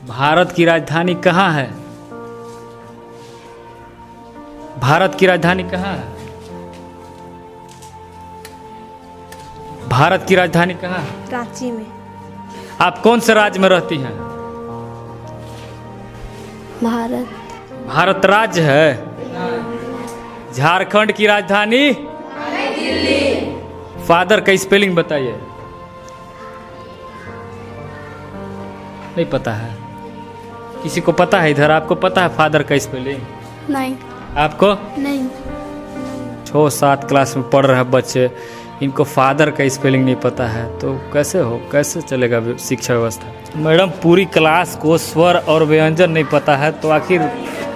भारत की राजधानी कहाँ है? भारत की राजधानी कहाँ है? भारत की राजधानी कहाँ है? रांची में। आप कौन से राज्य में रहती हैं? भारत। भारत राज्य है। झारखंड की राजधानी दिल्ली। फादर का स्पेलिंग बताइए। नहीं पता है? किसी को पता है इधर? आपको पता है फादर का स्पेलिंग? नहीं। आपको? नहीं। 6-7 क्लास में पढ़ रहे बच्चे, इनको फादर का स्पेलिंग नहीं पता है तो कैसे चलेगा शिक्षा व्यवस्था? मैडम पूरी क्लास को स्वर और व्यंजन नहीं पता है तो आखिर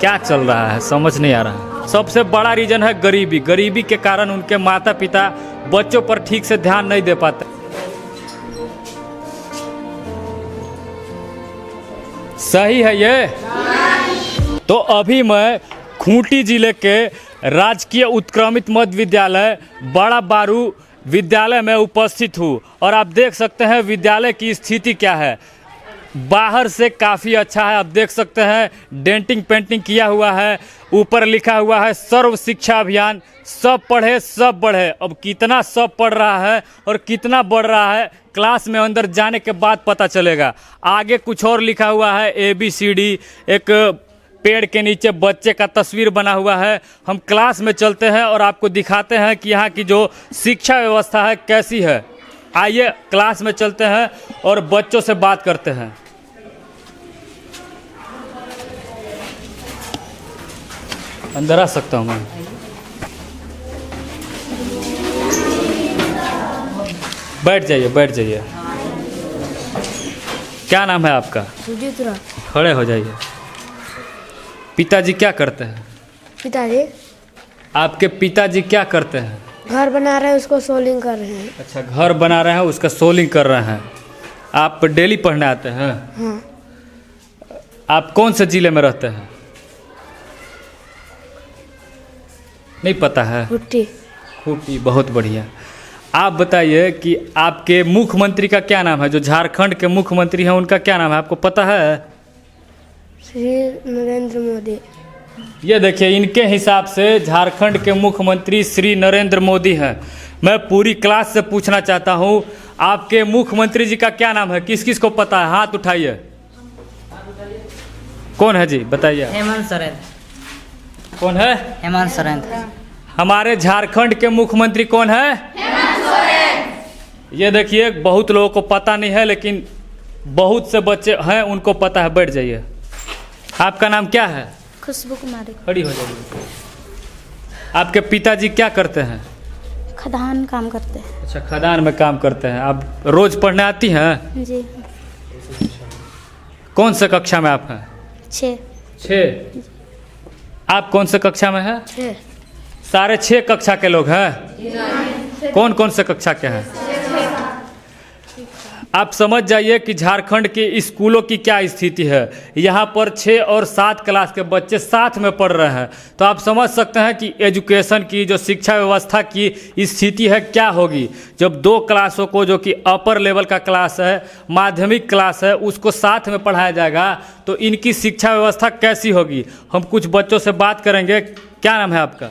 क्या चल रहा है, समझ नहीं आ रहा है। सबसे बड़ा रीजन है गरीबी। गरीबी के कारण उनके माता पिता बच्चों पर ठीक से ध्यान नहीं दे पाते। सही है ये? तो अभी मैं खूंटी जिले के राजकीय उत्क्रमित मध्य विद्यालय बड़ा बारू विद्यालय में उपस्थित हूँ और आप देख सकते हैं विद्यालय की स्थिति क्या है। बाहर से काफ़ी अच्छा है, आप देख सकते हैं डेंटिंग पेंटिंग किया हुआ है, ऊपर लिखा हुआ है सर्व शिक्षा अभियान, सब पढ़े सब बढ़े। अब कितना सब पढ़ रहा है और कितना बढ़ रहा है क्लास में अंदर जाने के बाद पता चलेगा। आगे कुछ और लिखा हुआ है ABCD, एक पेड़ के नीचे बच्चे का तस्वीर बना हुआ है। हम क्लास में चलते हैं और आपको दिखाते हैं कि यहाँ की जो शिक्षा व्यवस्था है कैसी है। आइए क्लास में चलते हैं और बच्चों से बात करते हैं। अंदर आ सकता हूँ मैं? बैठ जाइए बैठ जाइए। क्या नाम है आपका? सुजीत राय। खड़े हो जाइए। पिताजी क्या करते हैं? पिताजी? आपके पिताजी क्या करते हैं? घर बना रहे हैं, उसको सोलिंग कर रहे हैं। अच्छा, घर बना रहे हैं, उसका सोलिंग कर रहे हैं। आप डेली पढ़ने आते हैं? हाँ। आप कौन से जिले में रहते हैं? नहीं पता है? खूंटी। खूंटी, बहुत बढ़िया। आप बताइए कि आपके मुख्यमंत्री का क्या नाम है? जो झारखंड के मुख्यमंत्री हैं उनका क्या नाम है, आपको पता है? श्री नरेंद्र मोदी। ये देखिए, इनके हिसाब से झारखंड के मुख्यमंत्री श्री नरेंद्र मोदी हैं। मैं पूरी क्लास से पूछना चाहता हूँ, आपके मुख्यमंत्री जी का क्या नाम है? किस किस को पता है? हाथ उठाइए। कौन है जी, बताइए। हेमंत सोरेन। कौन है? हेमंत सोरेन। हमारे झारखंड के मुख्यमंत्री कौन है? हेमंत सोरेन। ये देखिए, बहुत लोगों को पता नहीं है लेकिन बहुत से बच्चे हैं उनको पता है। बैठ जाइए। आपका नाम क्या है? खुशबू कुमारी। खड़ी हो जाइए। आपके पिताजी क्या करते हैं? खदान काम करते हैं। अच्छा, खदान में काम करते हैं। आप रोज पढ़ने आती हैं? जी। कौन से कक्षा में आप हैं? 6। आप कौन से कक्षा में हैं? 6। सारे 6 कक्षा के लोग हैं? कौन कौन से कक्षा के हैं? आप समझ जाइए कि झारखंड के स्कूलों की क्या स्थिति है। यहाँ पर 6 और 7 क्लास के बच्चे साथ में पढ़ रहे हैं, तो आप समझ सकते हैं कि एजुकेशन की जो शिक्षा व्यवस्था की स्थिति है क्या होगी जब 2 क्लासों को, जो कि अपर लेवल का क्लास है, माध्यमिक क्लास है, उसको साथ में पढ़ाया जाएगा तो इनकी शिक्षा व्यवस्था कैसी होगी। हम कुछ बच्चों से बात करेंगे। क्या नाम है आपका?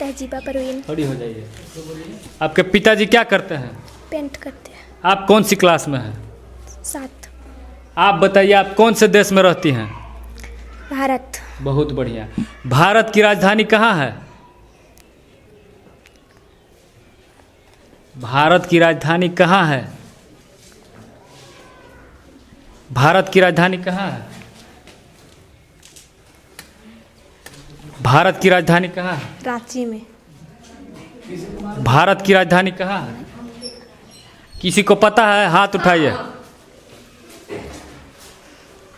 तहजीबा परवीन। खड़ी हो जाइए। आपके पिताजी क्या करते हैं? पेंट करते हैं। आप कौन सी क्लास में हैं? 7। आप बताइए, आप कौन से देश में रहती हैं? भारत। बहुत बढ़िया। भारत की राजधानी कहाँ है? भारत की राजधानी कहाँ है? भारत की राजधानी कहाँ है? भारत की राजधानी कहाँ है? रांची में। भारत की राजधानी कहाँ है? किसी को पता है? हाथ उठाइए।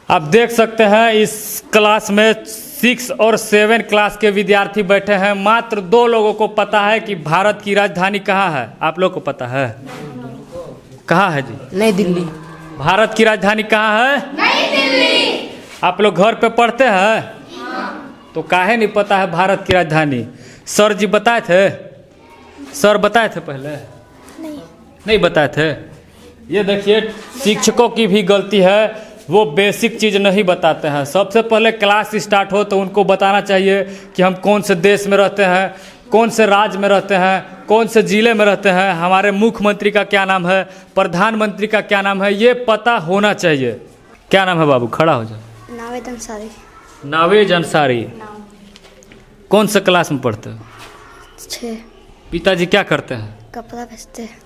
आप देख सकते हैं इस क्लास में 6 और 7 क्लास के विद्यार्थी बैठे हैं। मात्र 2 लोगों को पता है कि भारत की राजधानी कहाँ है। आप लोग को पता है? कहाँ है जी? नई दिल्ली। भारत की राजधानी कहाँ है? नई दिल्ली। आप लोग घर पे पढ़ते हैं? तो काहे नहीं पता है भारत की राजधानी? सर जी बताए थे? सर बताए थे पहले? नहीं बताए थे। ये देखिए, शिक्षकों की भी गलती है। वो बेसिक चीज़ नहीं बताते हैं। सबसे पहले क्लास स्टार्ट हो तो उनको बताना चाहिए कि हम कौन से देश में रहते हैं, कौन से राज्य में रहते हैं, कौन से ज़िले में रहते हैं, हमारे मुख्यमंत्री का क्या नाम है, प्रधानमंत्री का क्या नाम है, ये पता होना चाहिए। क्या नाम है बाबू? खड़ा हो जाओ। नावेद अंसारी। नावेज अंसारी। कौन से क्लास में पढ़ते हो? 6। पिताजी क्या करते हैं? कपड़ा बेचते हैं।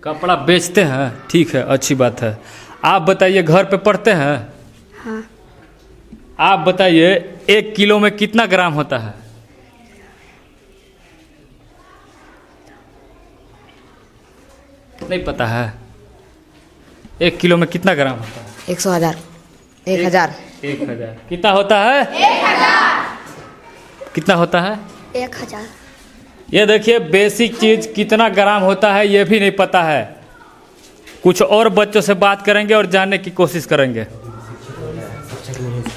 कपड़ा बेचते हैं, ठीक है, अच्छी बात है। आप बताइए घर पे पढ़ते हैं? हाँ। आप बताइए 1 किलो में कितना ग्राम होता है? नहीं पता है? 1 किलो में कितना ग्राम होता है? 100,000 1000 1000 कितना होता है? 1000 कितना होता है? 1000। ये देखिए बेसिक चीज़ कितना ग्राम होता है ये भी नहीं पता है। कुछ और बच्चों से बात करेंगे और जानने की कोशिश करेंगे।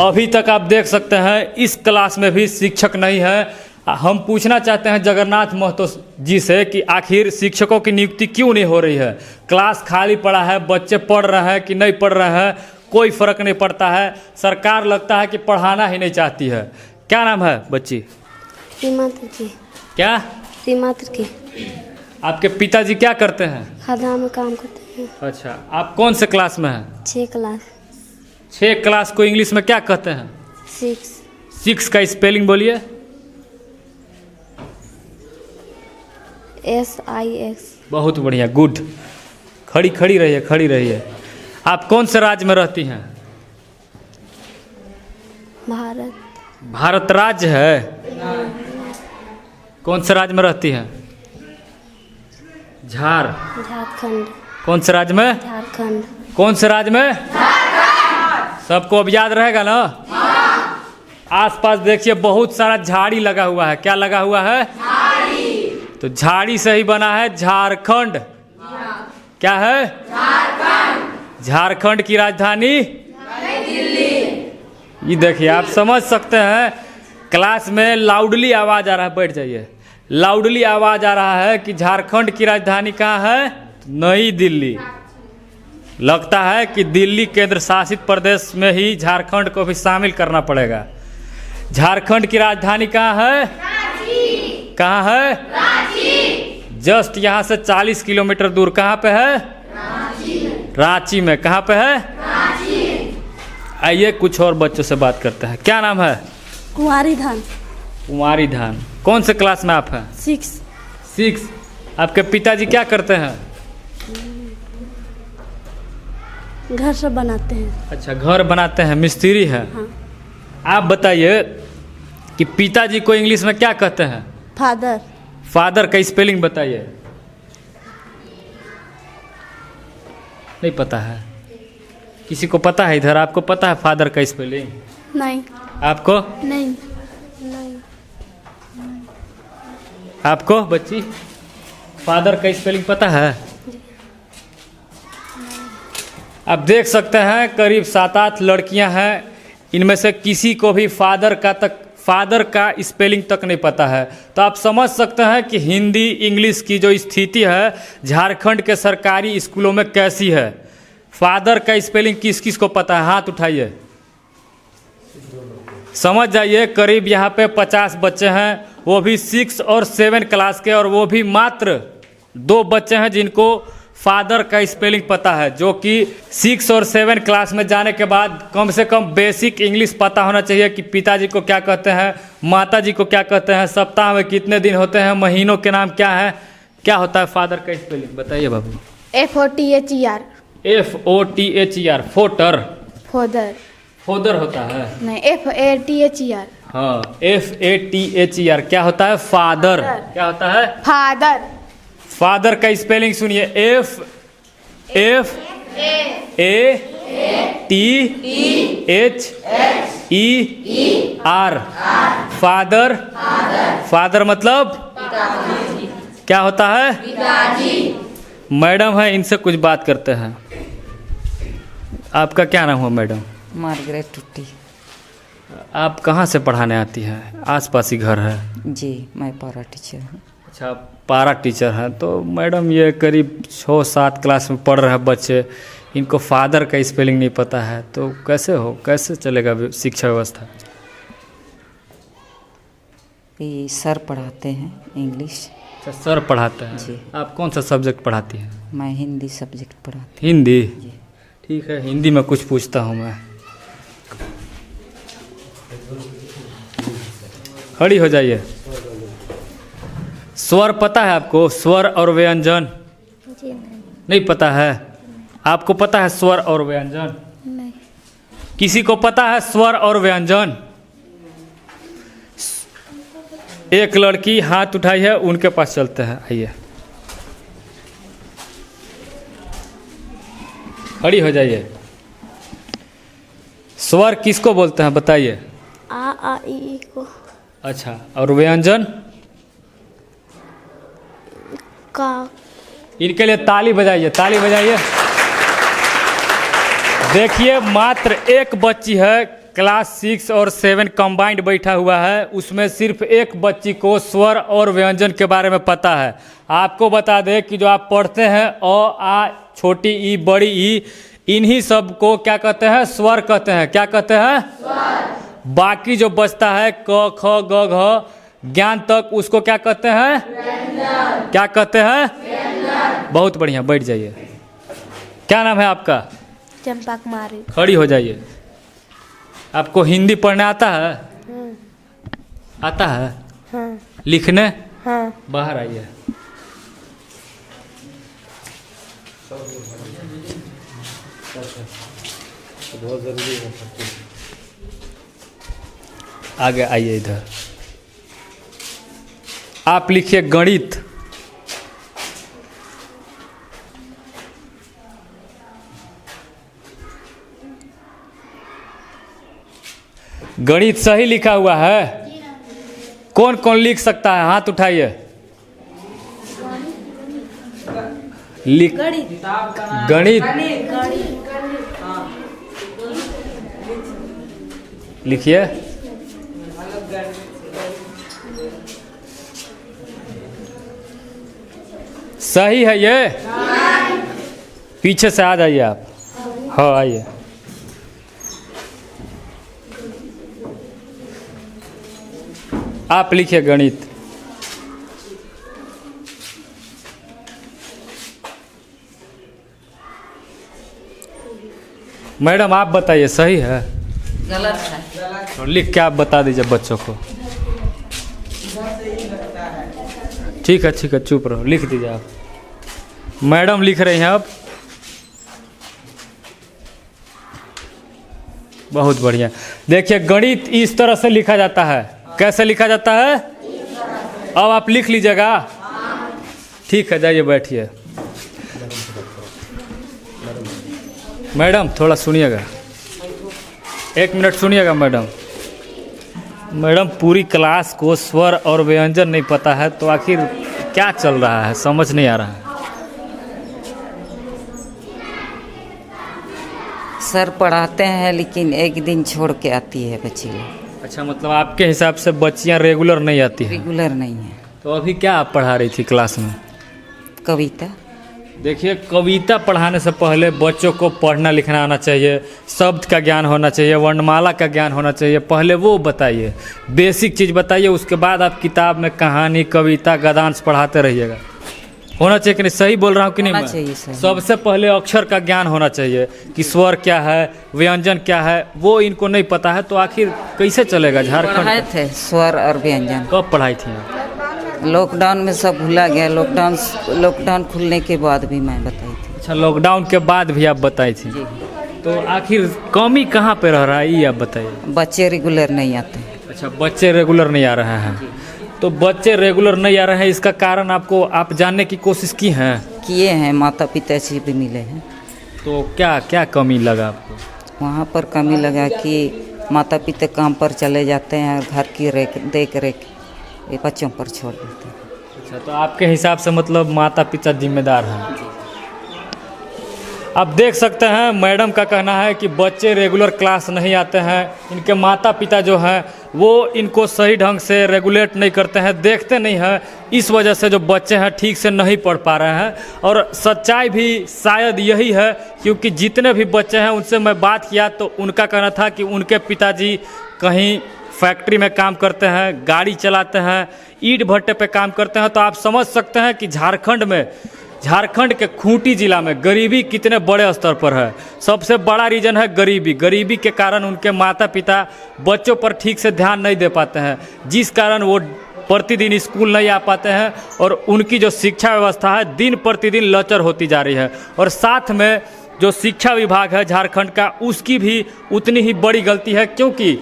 अभी तक आप देख सकते हैं इस क्लास में भी शिक्षक नहीं है। हम पूछना चाहते हैं जगन्नाथ महतो जी से कि आखिर शिक्षकों की नियुक्ति क्यों नहीं हो रही है? क्लास खाली पड़ा है, बच्चे पढ़ रहे हैं कि नहीं पढ़ रहे हैं कोई फ़र्क नहीं पड़ता है। सरकार लगता है कि पढ़ाना ही नहीं चाहती है। क्या नाम है बच्ची? सीमा तिर्की। क्या? सीमा तिर्की। आपके पिताजी क्या करते हैं? खदान में काम करते हैं। अच्छा, आप कौन से क्लास में हैं? 6 क्लास। 6 क्लास को इंग्लिश में क्या कहते हैं? 6। 6 का स्पेलिंग बोलिए। SIX। बहुत बढ़िया, गुड। खड़ी खड़ी रहिए, खड़ी रहिए। आप कौन से राज्य में रहती हैं? भारत। भारत राज्य है? कौन से राज्य में रहती हैं? झारखंड। कौन से राज्य में? झारखंड। कौन से राज्य में? सबको अब याद रहेगा ना? आसपास देखिए बहुत सारा झाड़ी लगा हुआ है। क्या लगा हुआ है? तो झाड़ी से ही बना है झारखंड। क्या है? झारखंड। झारखंड की राजधानी नई दिल्ली। ये देखिए आप समझ सकते हैं। क्लास में लाउडली आवाज आ रहा है, बैठ जाइए। लाउडली आवाज आ रहा है कि झारखंड की राजधानी कहाँ है? नई दिल्ली। लगता है कि दिल्ली केंद्र शासित प्रदेश में ही झारखंड को भी शामिल करना पड़ेगा। झारखंड की राजधानी कहाँ है? रांची। कहाँ है? रांची। जस्ट यहाँ से 40 किलोमीटर दूर। कहाँ पे है? रांची। रांची में। कहाँ पे है? रांची। आइए कुछ और बच्चों से बात करते हैं। क्या नाम है? कुंवारी धान। कुंवारी धान। कौन से क्लास में आप हैं? 6। आपके पिताजी क्या करते हैं? घर सब बनाते हैं। अच्छा, घर बनाते हैं, मिस्त्री है। हाँ। आप बताइए कि पिताजी को इंग्लिश में क्या कहते हैं? फादर। फादर का स्पेलिंग बताइए। नहीं पता है? किसी को पता है इधर? आपको पता है फादर का स्पेलिंग? नहीं। आपको? नहीं। आपको बच्ची फादर का स्पेलिंग पता है? आप देख सकते हैं करीब 7-8 लड़कियां हैं। इनमें से किसी को भी फादर का स्पेलिंग तक नहीं पता है। तो आप समझ सकते हैं कि हिंदी इंग्लिश की जो स्थिति है झारखंड के सरकारी स्कूलों में कैसी है। फादर का स्पेलिंग किस किस को पता है? हाथ उठाइए। समझ जाइए करीब यहाँ पे 50 बच्चे हैं, वो भी 6 और 7 क्लास के, और वो भी मात्र 2 बच्चे हैं जिनको फादर का स्पेलिंग पता है, जो कि 6 और 7 क्लास में जाने के बाद कम से कम बेसिक इंग्लिश पता होना चाहिए कि पिताजी को क्या कहते हैं, माताजी को क्या कहते हैं, सप्ताह में कितने दिन होते हैं, महीनों के नाम क्या है। क्या होता है फादर का स्पेलिंग बताइए बाबू। FOTHER। FOTHER footer. Father. Father होता है? नहीं, FATHER। हाँ, FATHER क्या होता है? फादर। क्या होता है? फादर। फादर का स्पेलिंग सुनिए। FATHER। फादर। फादर मतलब क्या होता है? पिताजी। मैडम है, इनसे कुछ बात करते हैं। आपका क्या नाम हुआ मैडम? मार्गरेट टुट्टी। आप कहाँ से पढ़ाने आती हैं? आसपास ही घर है? जी, मैं पारा टीचर हूँ। अच्छा, पारा टीचर हैं। तो मैडम ये करीब 6-7 क्लास में पढ़ रहे हैं बच्चे, इनको फादर का स्पेलिंग नहीं पता है तो कैसे चलेगा शिक्षा व्यवस्था? ये सर पढ़ाते हैं इंग्लिश। अच्छा, सर पढ़ाते हैं। जी। आप कौन सा सब्जेक्ट पढ़ाती हैं? मैं हिंदी सब्जेक्ट पढ़ाती हिंदी। जी। ठीक है, हिंदी में कुछ पूछता हूँ मैं। खड़ी हो जाइए। स्वर पता है आपको? स्वर और व्यंजन जी नहीं। नहीं पता है? आपको पता है स्वर और व्यंजन? नहीं। किसी को पता है स्वर और व्यंजन? एक लड़की हाथ उठाई है, उनके पास चलते हैं, आइए। खड़ी हो जाइए। स्वर किसको बोलते हैं बताइए? आ ई को। अच्छा, और व्यंजन? का। इनके लिए ताली बजाइए, ताली बजाइए। देखिए, मात्र एक बच्ची है, क्लास 6 और 7 कंबाइंड बैठा हुआ है, उसमें सिर्फ एक बच्ची को स्वर और व्यंजन के बारे में पता है। आपको बता दें कि जो आप पढ़ते हैं अ आ छोटी ई बड़ी ई, इन्हीं सब को क्या कहते हैं? स्वर कहते हैं। क्या कहते हैं? स्वर। बाकी जो बचता है क ख ग घ ज्ञान तक, उसको क्या कहते हैं? व्यंजन। क्या कहते हैं? व्यंजन। बहुत बढ़िया, बैठ जाइए। क्या नाम है आपका? चंपा कुमारी। खड़ी हो जाइए। आपको हिंदी पढ़ने आता है? आता है? हाँ। लिखने? हाँ। बाहर आइए। बहुत जरूरी है। आगे आइए इधर। आप लिखिए गणित। गणित सही लिखा हुआ है? कौन कौन लिख सकता है? हाथ उठाइए। लिख गणित लिखिए। सही है ये? पीछे से आ जाइए आप। हाँ, आइए। आप लिखिए गणित। मैडम आप बताइए, सही है? गलत है। तो लिख के आप बता दीजिए बच्चों को। ठीक है, ठीक है, चुप रहो, लिख दीजिए आप। मैडम लिख रही हैं अब। बहुत बढ़िया। देखिए, गणित इस तरह से लिखा जाता है। कैसे लिखा जाता है? अब आप लिख लीजिएगा। ठीक है, जाइए बैठिए। मैडम थोड़ा सुनिएगा, 1 मिनट सुनिएगा मैडम। मैडम, पूरी क्लास को स्वर और व्यंजन नहीं पता है तो आखिर क्या चल रहा है, समझ नहीं आ रहा है। सर पढ़ाते हैं लेकिन एक दिन छोड़ के आती है बच्ची लोग। अच्छा, मतलब आपके हिसाब से बच्चियां रेगुलर नहीं आती हैं? रेगुलर नहीं है। तो अभी क्या आप पढ़ा रही थी क्लास में? कविता। देखिए, कविता पढ़ाने से पहले बच्चों को पढ़ना लिखना आना चाहिए, शब्द का ज्ञान होना चाहिए, वर्णमाला का ज्ञान होना चाहिए। पहले वो बताइए, बेसिक चीज़ बताइए, उसके बाद आप किताब में कहानी, कविता, गद्यांश पढ़ाते रहिएगा। होना चाहिए कि नहीं? सही बोल रहा हूँ कि नहीं होना मैं? चाहिए सर। सबसे पहले अक्षर का ज्ञान होना चाहिए कि स्वर क्या है, व्यंजन क्या है, वो इनको नहीं पता है तो आखिर कैसे चलेगा झारखंड? पढ़ाए थे स्वर और व्यंजन। कब पढ़ाई थी आप? लॉकडाउन में सब भूला गया। लॉकडाउन खुलने के बाद भी मैं बताई थी। अच्छा, लॉकडाउन के बाद भी आप बताई थी? जी। तो आखिर कमी कहाँ पे रह रहा है, ये आप बताइए। बच्चे रेगुलर नहीं आते। अच्छा, बच्चे रेगुलर नहीं आ रहे हैं। तो बच्चे रेगुलर नहीं आ रहे हैं, इसका कारण आप जानने की कोशिश की हैं? किए हैं, माता पिता से भी मिले हैं। तो क्या क्या कमी लगा आपको? वहाँ पर कमी लगा कि माता पिता काम पर चले जाते हैं और घर की देख रेख ये बच्चों पर छोड़ देते हैं। अच्छा, तो आपके हिसाब से मतलब माता पिता जिम्मेदार हैं? आप देख सकते हैं मैडम का कहना है कि बच्चे रेगुलर क्लास नहीं आते हैं, इनके माता पिता जो हैं वो इनको सही ढंग से रेगुलेट नहीं करते हैं, देखते नहीं हैं, इस वजह से जो बच्चे हैं ठीक से नहीं पढ़ पा रहे हैं। और सच्चाई भी शायद यही है, क्योंकि जितने भी बच्चे हैं उनसे मैं बात किया तो उनका कहना था कि उनके पिताजी कहीं फैक्ट्री में काम करते हैं, गाड़ी चलाते हैं, ईंट भट्टे पे काम करते हैं। तो आप समझ सकते हैं कि झारखंड के खूंटी जिला में गरीबी कितने बड़े स्तर पर है। सबसे बड़ा रीज़न है गरीबी के कारण उनके माता पिता बच्चों पर ठीक से ध्यान नहीं दे पाते हैं, जिस कारण वो प्रतिदिन स्कूल नहीं आ पाते हैं और उनकी जो शिक्षा व्यवस्था है दिन प्रतिदिन लचर होती जा रही है। और साथ में जो शिक्षा विभाग है झारखंड का, उसकी भी उतनी ही बड़ी गलती है, क्योंकि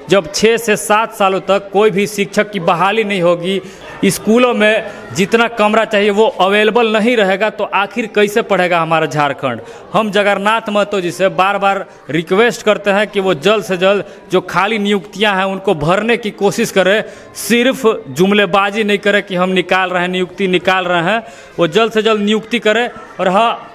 जब 6 से 7 सालों तक कोई भी शिक्षक की बहाली नहीं होगी, स्कूलों में जितना कमरा चाहिए वो अवेलेबल नहीं रहेगा, तो आखिर कैसे पढ़ेगा हमारा झारखंड। हम जगन्नाथ महतो जी से बार बार रिक्वेस्ट करते हैं कि वो जल्द से जल्द जो खाली नियुक्तियां हैं उनको भरने की कोशिश करें, सिर्फ जुमलेबाजी नहीं करें कि हम निकाल रहे हैं नियुक्ति निकाल रहे हैं, वो जल्द से जल्द नियुक्ति करें। और हाँ,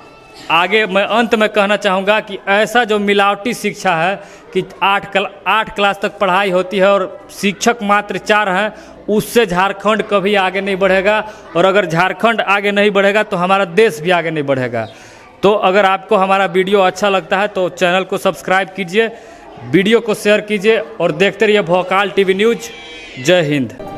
आगे मैं अंत में कहना चाहूँगा कि ऐसा जो मिलावटी शिक्षा है कि 8 क्लास तक पढ़ाई होती है और शिक्षक मात्र 4 हैं, उससे झारखंड कभी आगे नहीं बढ़ेगा। और अगर झारखंड आगे नहीं बढ़ेगा तो हमारा देश भी आगे नहीं बढ़ेगा। तो अगर आपको हमारा वीडियो अच्छा लगता है तो चैनल को सब्सक्राइब कीजिए, वीडियो को शेयर कीजिए और देखते रहिए भोकाल टीवी न्यूज़। जय हिंद।